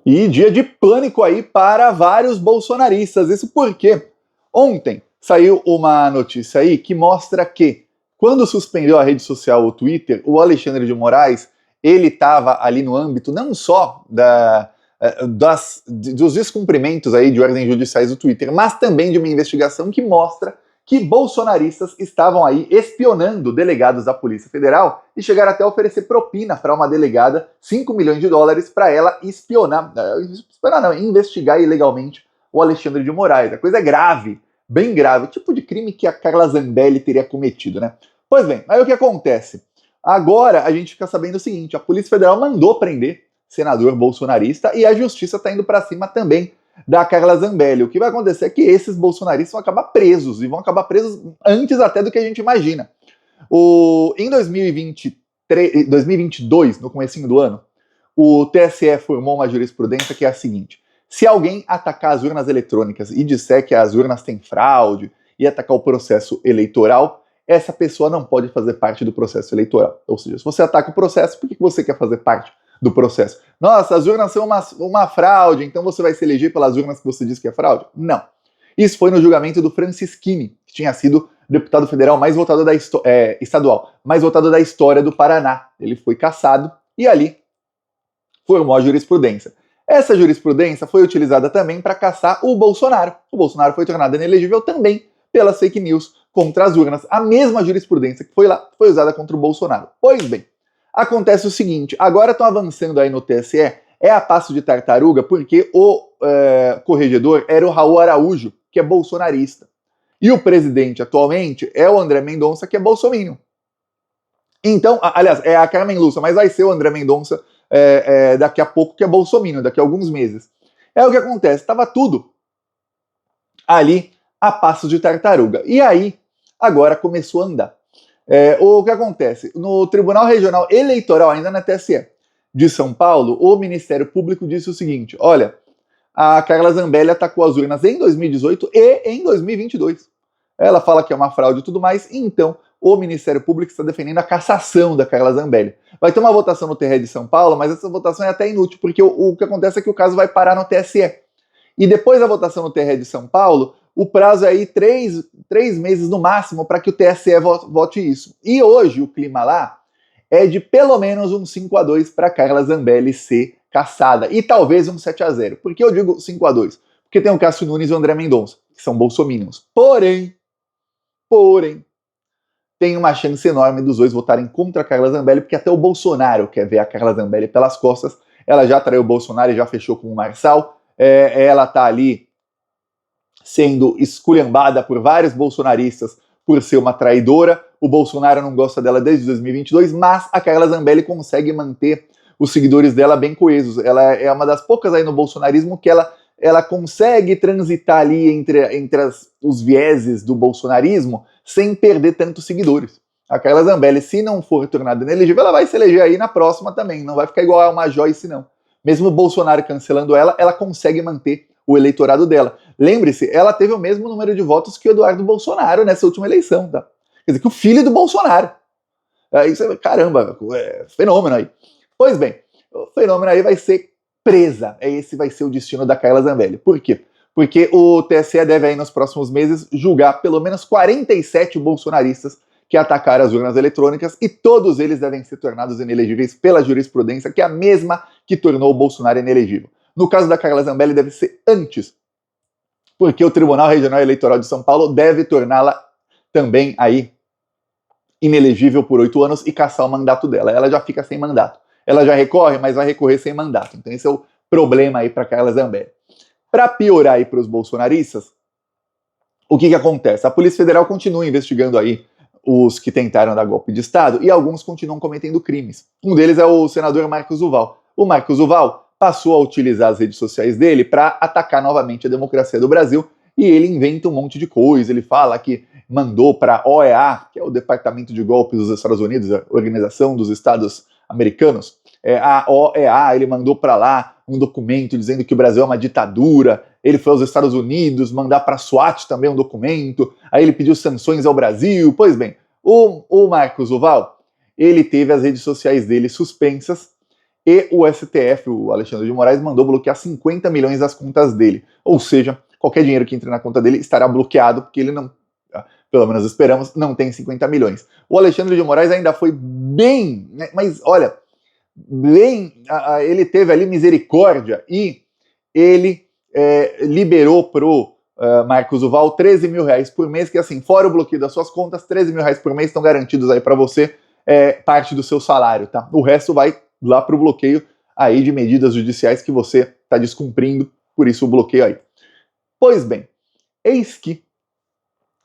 E dia de pânico aí para vários bolsonaristas. Isso porque ontem saiu uma notícia aí que mostra que quando suspendeu a rede social, o Twitter, o Alexandre de Moraes, ele estava ali no âmbito não só dos descumprimentos aí de ordens judiciais do Twitter, mas também de uma investigação que mostra que bolsonaristas estavam aí espionando delegados da Polícia Federal e chegaram até a oferecer propina para uma delegada, 5 milhões de dólares, para ela investigar ilegalmente o Alexandre de Moraes. A coisa é grave, bem grave, o tipo de crime que a Carla Zambelli teria cometido, né? Pois bem, aí o que acontece? Agora a gente fica sabendo o seguinte, a Polícia Federal mandou prender senador bolsonarista e a justiça está indo para cima também da Carla Zambelli. O que vai acontecer é que esses bolsonaristas vão acabar presos, e vão acabar presos antes até do que a gente imagina. Em 2022, no comecinho do ano, o TSE formou uma jurisprudência que é a seguinte: se alguém atacar as urnas eletrônicas e disser que as urnas têm fraude e atacar o processo eleitoral, essa pessoa não pode fazer parte do processo eleitoral. Ou seja, se você ataca o processo, por que você quer fazer parte do processo? Nossa, as urnas são uma fraude, então você vai se eleger pelas urnas que você diz que é fraude? Não. Isso foi no julgamento do Francisquini, que tinha sido deputado federal mais votado estadual, mais votado da história do Paraná. Ele foi cassado e ali formou a jurisprudência. Essa jurisprudência foi utilizada também para cassar o Bolsonaro. O Bolsonaro foi tornado inelegível também pelas fake news contra as urnas. A mesma jurisprudência que foi lá foi usada contra o Bolsonaro. Pois bem, acontece o seguinte, agora estão avançando aí no TSE, é a passo de tartaruga, porque o corregedor era o Raul Araújo, que é bolsonarista. E o presidente atualmente é o André Mendonça, que é bolsominion. Então, aliás, é a Carmen Lúcia, mas vai ser o André Mendonça daqui a pouco, que é bolsominion, daqui a alguns meses. É o que acontece, estava tudo ali a passo de tartaruga. E aí, agora começou a andar. O que acontece? No Tribunal Regional Eleitoral, ainda na TSE de São Paulo, o Ministério Público disse o seguinte: olha, a Carla Zambelli atacou as urnas em 2018 e em 2022. Ela fala que é uma fraude e tudo mais, e então o Ministério Público está defendendo a cassação da Carla Zambelli. Vai ter uma votação no TRE de São Paulo, mas essa votação é até inútil, porque o que acontece é que o caso vai parar no TSE. E depois da votação no TRE de São Paulo, o prazo é aí 3 meses no máximo para que o TSE vote isso. E hoje o clima lá é de pelo menos um 5-2 para Carla Zambelli ser cassada. E talvez um 7-0. Por que eu digo 5-2? Porque tem o Cássio Nunes e o André Mendonça, que são bolsominions. Porém, tem uma chance enorme dos dois votarem contra a Carla Zambelli, porque até o Bolsonaro quer ver a Carla Zambelli pelas costas. Ela já traiu o Bolsonaro e já fechou com o Marçal. Ela tá ali sendo esculhambada por vários bolsonaristas por ser uma traidora. O Bolsonaro não gosta dela desde 2022, mas a Carla Zambelli consegue manter os seguidores dela bem coesos. Ela é uma das poucas aí no bolsonarismo que ela consegue transitar ali entre os vieses do bolsonarismo sem perder tantos seguidores. A Carla Zambelli, se não for tornada inelegível, ela vai se eleger aí na próxima também. Não vai ficar igual a uma Joyce, não. Mesmo o Bolsonaro cancelando ela consegue manter o eleitorado dela. Lembre-se, ela teve o mesmo número de votos que o Eduardo Bolsonaro nessa última eleição, tá? Quer dizer, que o filho do Bolsonaro. Isso é, caramba, fenômeno aí. Pois bem, o fenômeno aí vai ser presa. Esse vai ser o destino da Carla Zambelli. Por quê? Porque o TSE deve aí nos próximos meses julgar pelo menos 47 bolsonaristas que atacaram as urnas eletrônicas, e todos eles devem ser tornados inelegíveis pela jurisprudência, que é a mesma que tornou o Bolsonaro inelegível. No caso da Carla Zambelli, deve ser antes, porque o Tribunal Regional Eleitoral de São Paulo deve torná-la também aí inelegível por 8 anos e cassar o mandato dela. Ela já fica sem mandato. Ela já recorre, mas vai recorrer sem mandato. Então esse é o problema aí para Carla Zambelli. Para piorar aí para os bolsonaristas, o que acontece? A Polícia Federal continua investigando aí os que tentaram dar golpe de Estado, e alguns continuam cometendo crimes. Um deles é o senador Marcos Duval. O Marcos Duval passou a utilizar as redes sociais dele para atacar novamente a democracia do Brasil, e ele inventa um monte de coisa. Ele fala que mandou para a OEA, que é o Departamento de Golpes dos Estados Unidos, a Organização dos Estados Americanos, a OEA, ele mandou para lá um documento dizendo que o Brasil é uma ditadura. Ele foi aos Estados Unidos mandar para a SWAT também um documento, aí ele pediu sanções ao Brasil. Pois bem, o Marcos Duval, ele teve as redes sociais dele suspensas, e o STF, o Alexandre de Moraes, mandou bloquear 50 milhões das contas dele. Ou seja, qualquer dinheiro que entre na conta dele estará bloqueado, porque ele não, pelo menos esperamos, não tem 50 milhões. O Alexandre de Moraes ainda foi bem, né, mas olha, bem, ele teve ali misericórdia e ele liberou pro Marcos Duval 13 mil reais por mês, que assim, fora o bloqueio das suas contas, 13 mil reais por mês estão garantidos aí para você, parte do seu salário, tá? O resto vai lá pro bloqueio aí de medidas judiciais que você está descumprindo, por isso o bloqueio aí. Pois bem, eis que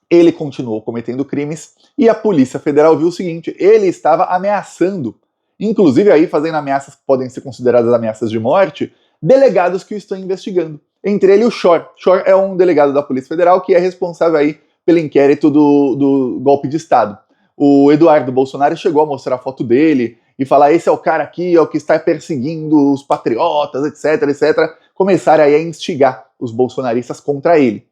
ele continuou cometendo crimes e a Polícia Federal viu o seguinte, ele estava ameaçando, inclusive aí fazendo ameaças que podem ser consideradas ameaças de morte, delegados que o estão investigando. Entre ele o Shor. Shor é um delegado da Polícia Federal que é responsável aí pelo inquérito do golpe de Estado. O Eduardo Bolsonaro chegou a mostrar a foto dele e falar, esse é o cara aqui, é o que está perseguindo os patriotas, etc, etc. Começaram aí a instigar os bolsonaristas contra ele.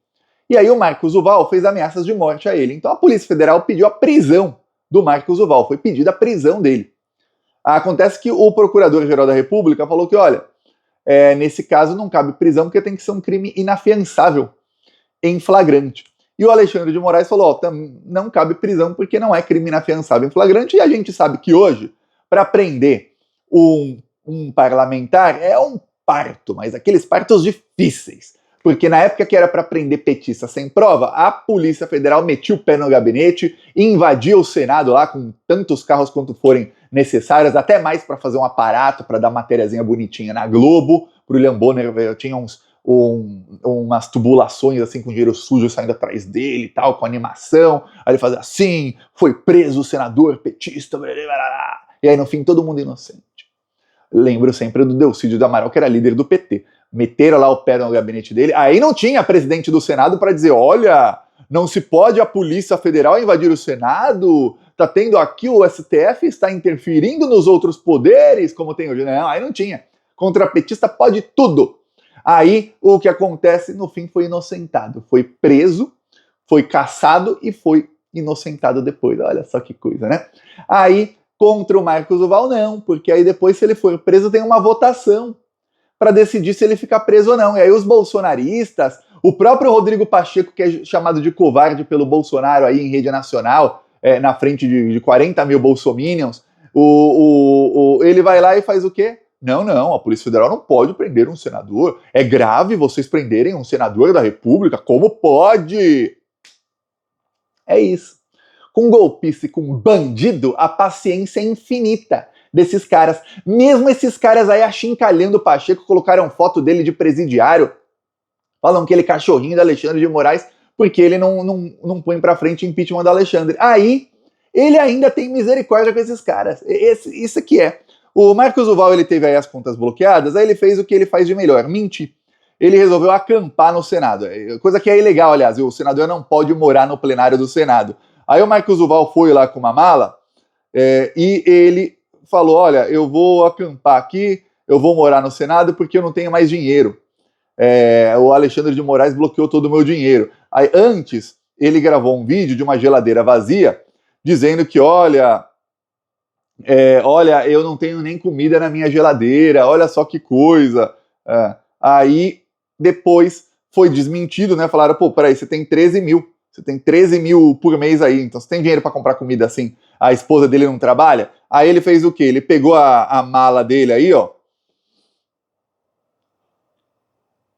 E aí o Marcos Duval fez ameaças de morte a ele. Então a Polícia Federal pediu a prisão do Marcos Duval, foi pedida a prisão dele. Acontece que o Procurador-Geral da República falou que, olha, nesse caso não cabe prisão porque tem que ser um crime inafiançável em flagrante. E o Alexandre de Moraes falou, não cabe prisão porque não é crime inafiançável em flagrante, e a gente sabe que hoje, para prender um parlamentar, é um parto, mas aqueles partos difíceis. Porque na época que era para prender petista sem prova, a Polícia Federal metia o pé no gabinete e invadia o Senado lá com tantos carros quanto forem necessários, até mais para fazer um aparato, para dar matériazinha bonitinha na Globo. Pro William Bonner tinha umas tubulações assim com dinheiro sujo saindo atrás dele e tal, com animação. Aí ele fazia assim, foi preso o senador petista, blá, blá, blá. E aí no fim todo mundo inocente. Lembro sempre do Delcídio do Amaral, que era líder do PT. Meteram lá o pé no gabinete dele, aí não tinha presidente do Senado para dizer, olha, não se pode a Polícia Federal invadir o Senado, tá tendo aqui o STF, está interferindo nos outros poderes, como tem hoje. Não, aí não tinha. Contra petista pode tudo. Aí o que acontece, no fim, foi inocentado. Foi preso, foi caçado e foi inocentado depois. Olha só que coisa, né? Aí, contra o Marcos Duval, não, porque aí depois, se ele for preso, tem uma votação para decidir se ele fica preso ou não. E aí os bolsonaristas, o próprio Rodrigo Pacheco, que é chamado de covarde pelo Bolsonaro aí em rede nacional, na frente de 40 mil bolsominions, ele vai lá e faz o quê? Não, a Polícia Federal não pode prender um senador. É grave vocês prenderem um senador da República? Como pode? É isso. Com golpista e com bandido, a paciência é infinita desses caras. Mesmo esses caras aí achincalhando o Pacheco, colocaram foto dele de presidiário, falam que ele é cachorrinho do Alexandre de Moraes, porque ele não põe pra frente impeachment do Alexandre. Aí, ele ainda tem misericórdia com esses caras. Isso aqui é. O Marcos Duval, ele teve aí as contas bloqueadas, aí ele fez o que ele faz de melhor, mentir. Ele resolveu acampar no Senado, coisa que é ilegal, aliás, o senador não pode morar no plenário do Senado. Aí o Marcos Duval foi lá com uma mala e ele falou, olha, eu vou acampar aqui, eu vou morar no Senado porque eu não tenho mais dinheiro. O Alexandre de Moraes bloqueou todo o meu dinheiro. Aí antes, ele gravou um vídeo de uma geladeira vazia, dizendo que, olha, eu não tenho nem comida na minha geladeira, olha só que coisa. Aí, depois, foi desmentido, né? Falaram, pô, peraí, você tem 13 mil. Você tem 13 mil por mês aí, então você tem dinheiro para comprar comida assim. A esposa dele não trabalha? Aí ele fez o quê? Ele pegou a mala dele aí, ó,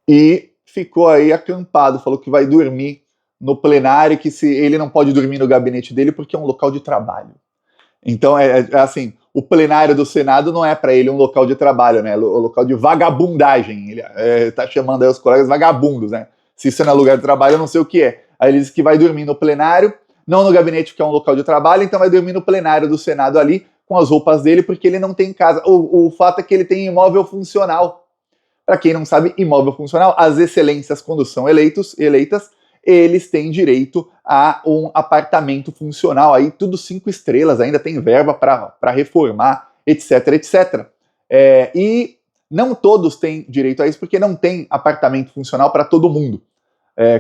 e ficou aí acampado. Falou que vai dormir no plenário, que ele não pode dormir no gabinete dele porque é um local de trabalho. Então, assim, o plenário do Senado não é para ele um local de trabalho, né? É um local de vagabundagem. Ele tá chamando aí os colegas vagabundos, né? Se isso não é lugar de trabalho, eu não sei o que é. Aí ele disse que vai dormir no plenário, não no gabinete, que é um local de trabalho, então vai dormir no plenário do Senado ali, com as roupas dele, porque ele não tem casa. O fato é que ele tem imóvel funcional. Para quem não sabe, imóvel funcional, as excelências, quando são eleitas, eles têm direito a um apartamento funcional, aí tudo 5 estrelas, ainda tem verba para reformar, etc, etc. E não todos têm direito a isso, porque não tem apartamento funcional para todo mundo.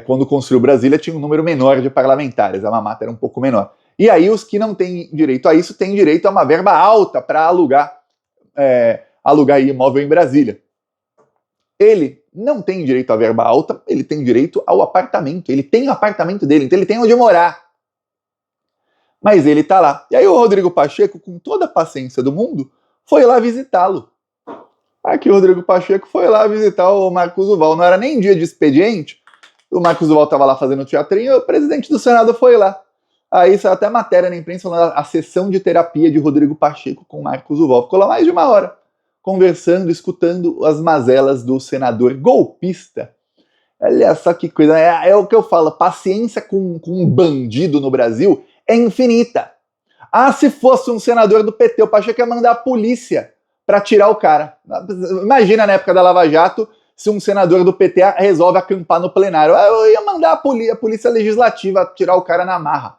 Quando construiu Brasília, tinha um número menor de parlamentares, a mamata era um pouco menor. E aí os que não têm direito a isso, têm direito a uma verba alta para alugar alugar imóvel em Brasília. Ele não tem direito à verba alta, ele tem direito ao apartamento. Ele tem o apartamento dele, então ele tem onde morar. Mas ele tá lá. E aí o Rodrigo Pacheco, com toda a paciência do mundo, foi lá visitá-lo. Aqui o Rodrigo Pacheco foi lá visitar o Marcos Duval. Não era nem dia de expediente. O Marcos Duval estava lá fazendo teatrinho, o presidente do Senado foi lá. Aí saiu até matéria na imprensa falando a sessão de terapia de Rodrigo Pacheco com Marcos Duval. Ficou lá mais de uma hora, conversando, escutando as mazelas do senador golpista. Olha só que coisa, é o que eu falo, paciência com um bandido no Brasil é infinita. Ah, se fosse um senador do PT, o Pacheco ia mandar a polícia para tirar o cara. Imagina na época da Lava Jato, se um senador do PT resolve acampar no plenário. Eu ia mandar a polícia legislativa tirar o cara na marra.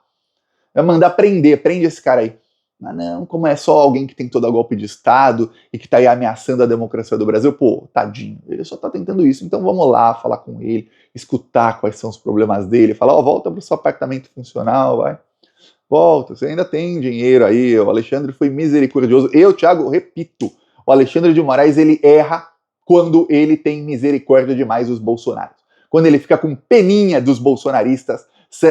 Eu ia mandar prende esse cara aí. Mas não, como é só alguém que tem todo o golpe de Estado e que tá aí ameaçando a democracia do Brasil, pô, tadinho, ele só tá tentando isso, então vamos lá falar com ele, escutar quais são os problemas dele, falar, ó, volta pro seu apartamento funcional, vai. Volta, você ainda tem dinheiro aí, o Alexandre foi misericordioso. Eu, Thiago, repito, o Alexandre de Moraes, ele erra quando ele tem misericórdia demais dos bolsonaros. Quando ele fica com peninha dos bolsonaristas,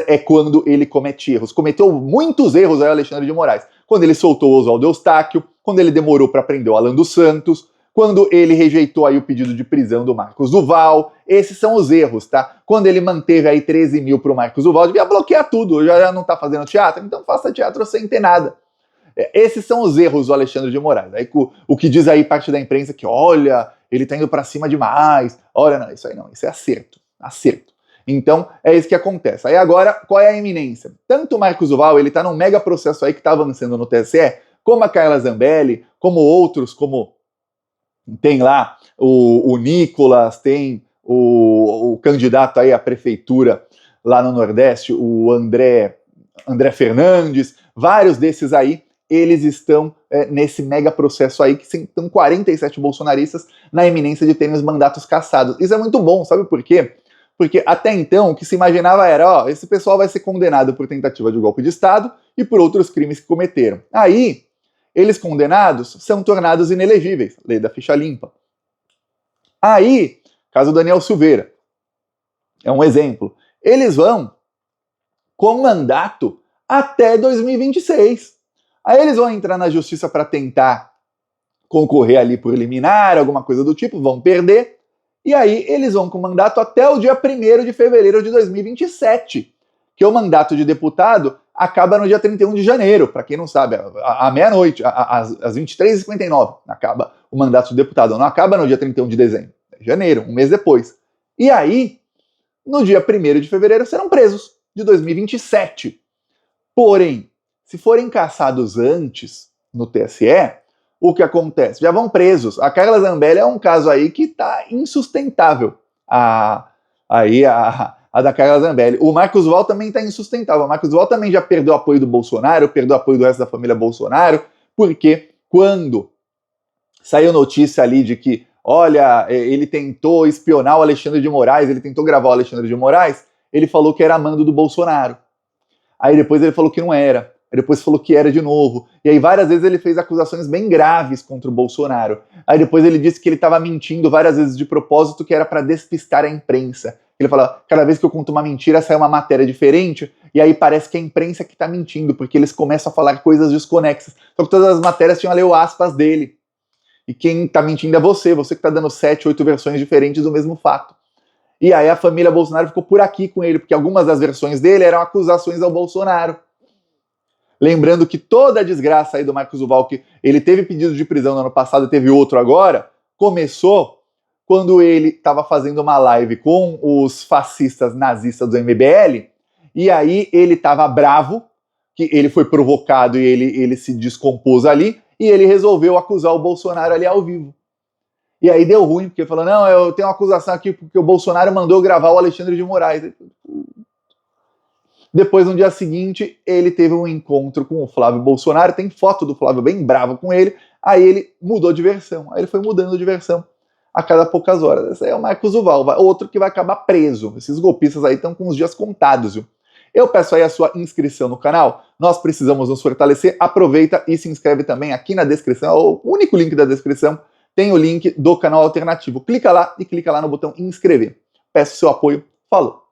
é quando ele comete erros. Cometeu muitos erros aí o Alexandre de Moraes. Quando ele soltou o Oswaldo Eustáquio, quando ele demorou para prender o Alan dos Santos, quando ele rejeitou aí o pedido de prisão do Marcos Duval. Esses são os erros, tá? Quando ele manteve aí 13 mil pro Marcos Duval, devia bloquear tudo, já não tá fazendo teatro, então faça teatro sem ter nada. Esses são os erros do Alexandre de Moraes. Aí, o que diz aí parte da imprensa que, olha, ele tá indo para cima demais. Olha, não, isso aí não, isso é acerto. Acerto. Então, é isso que acontece. Aí agora, qual é a iminência? Tanto o Marcos Duval, ele tá num mega processo aí que tá avançando no TSE, como a Carla Zambelli, como outros, como tem lá o Nicolas, tem o candidato aí à prefeitura lá no Nordeste, o André Fernandes, vários desses aí, eles estão nesse mega processo aí, que estão 47 bolsonaristas na iminência de terem os mandatos cassados. Isso é muito bom, sabe por quê? Porque até então o que se imaginava era, ó, esse pessoal vai ser condenado por tentativa de golpe de Estado e por outros crimes que cometeram. Aí, eles condenados são tornados inelegíveis, lei da ficha limpa. Aí, caso Daniel Silveira, é um exemplo, eles vão com mandato até 2026. Aí eles vão entrar na justiça para tentar concorrer ali por liminar, alguma coisa do tipo, vão perder. E aí eles vão com mandato até o dia 1º de fevereiro de 2027, que o mandato de deputado acaba no dia 31 de janeiro, para quem não sabe, à meia-noite, às 23h59, acaba o mandato de deputado, não acaba no dia 31 de dezembro, é janeiro, um mês depois. E aí, no dia 1º de fevereiro, serão presos, de 2027. Porém, se forem caçados antes no TSE, o que acontece? Já vão presos. A Carla Zambelli é um caso aí que tá insustentável. A da Carla Zambelli. O Marcos Duval também tá insustentável. O Marcos Duval também já perdeu o apoio do Bolsonaro, perdeu o apoio do resto da família Bolsonaro, porque quando saiu notícia ali de que, olha, ele tentou espionar o Alexandre de Moraes, ele tentou gravar o Alexandre de Moraes, ele falou que era mando do Bolsonaro. Aí depois ele falou que não era. Aí depois falou que era de novo. E aí várias vezes ele fez acusações bem graves contra o Bolsonaro. Aí depois ele disse que ele estava mentindo várias vezes de propósito, que era para despistar a imprensa. Ele fala, cada vez que eu conto uma mentira, sai uma matéria diferente, e aí parece que é a imprensa que está mentindo, porque eles começam a falar coisas desconexas. Só que todas as matérias tinham ali o aspas dele. E quem está mentindo é você que está dando 7, 8 versões diferentes do mesmo fato. E aí a família Bolsonaro ficou por aqui com ele, porque algumas das versões dele eram acusações ao Bolsonaro. Lembrando que toda a desgraça aí do Marcos Duval, que ele teve pedido de prisão no ano passado e teve outro agora, começou quando ele estava fazendo uma live com os fascistas nazistas do MBL, e aí ele estava bravo, que ele foi provocado e ele se descompôs ali, e ele resolveu acusar o Bolsonaro ali ao vivo. E aí deu ruim, porque ele falou, não, eu tenho uma acusação aqui porque o Bolsonaro mandou gravar o Alexandre de Moraes. Depois, no dia seguinte, ele teve um encontro com o Flávio Bolsonaro, tem foto do Flávio bem bravo com ele, aí ele mudou de versão, aí ele foi mudando de versão a cada poucas horas. Esse aí é o Marcos Duval, outro que vai acabar preso. Esses golpistas aí estão com os dias contados, viu? Eu peço aí a sua inscrição no canal, nós precisamos nos fortalecer, aproveita e se inscreve também aqui na descrição, é o único link da descrição, tem o link do canal alternativo. Clica lá e clica lá no botão inscrever. Peço seu apoio. Falou!